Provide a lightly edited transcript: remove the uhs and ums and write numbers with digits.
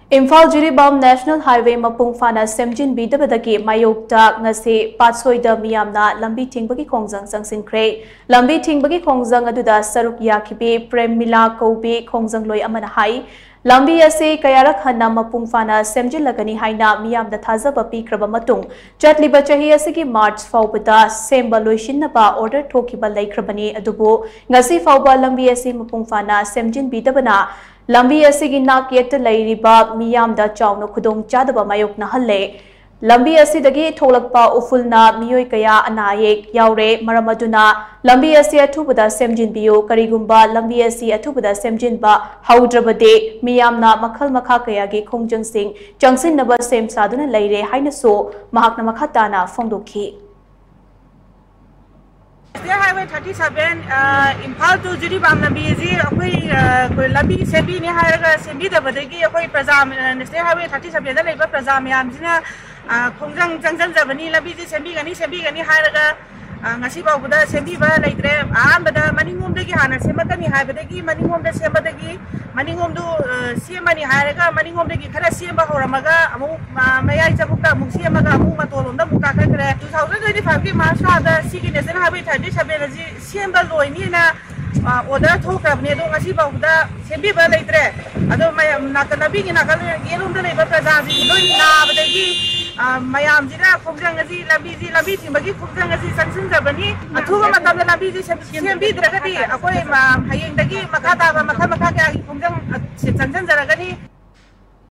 Imphal Jiribam National Highway Mapung Fana Semjin Bidabadagi Mayokta Ngase Patsoida Miyamna Lambi Tingbagi Khongjang Sangsinkre Lambi Tingbagi Khongjang aduda Saruk Yakibi Premila Kobi Khongjang Loi Amana Hai Lambi ase Kayarak Hanna Mapung Fana Semjin Lagani Haina Miyamda Thazaba Pikraba Matung Chatliba Chahi asigi March Faubada Semba Loishinnaba Order Tokiba Laikrabani Adubu Ngasi Fauba Lambi ase Mapung Fana Semjin Bidabana Lambi asigi nakyet lairiba miyamda chawna khudong chadaba mayokna halle lambi asidagi tholakpa ufulna miyoi kaya anayek yaure maramaduna lambi asi athubada semjin biyo karigumba lambi asi athubada semjin ba haudrabade miyamna makhal makha kaya gi khongjang sing changsin naba sem saduna laire haina so mahakna makhatana fongdokhi Highway 37 Imphal to Jiribam Lambi is Lambi Sembi Niharaga Sembi the Badagi, Prazam, and State Highway 37 Labor Prazam Yamzina, Kongjang Jansan Zavani, Lambi Sembi and Haraga, Nasiba Buddha Sembiba, like them, but the Maningum de Gihana, Sematani Habadagi, Maningum de Sematagi, Maningum do Siamani Haraga, Maningum de Gikara Siamba Horamaga, Maya Zabuka, Musiamaga, Mumatol, the Mukaka, 2025 Marsha, the Sickness and Habit, Siamba Loinina, or the talk of Nedo Nasiba Buddha, Sembiba like that. I don't Nakanabi in a Yellow the Labor Prazazi, Badagi. Mayam Zira, Fograngazi, Labizi, Labiti, Bagi, Fograngazi, Sansan Zabani, Atuga Matana Labizi, Sembi, Dragati, Akoy, Hayendagi, Makata, Makamaka, Sansan Zaragani,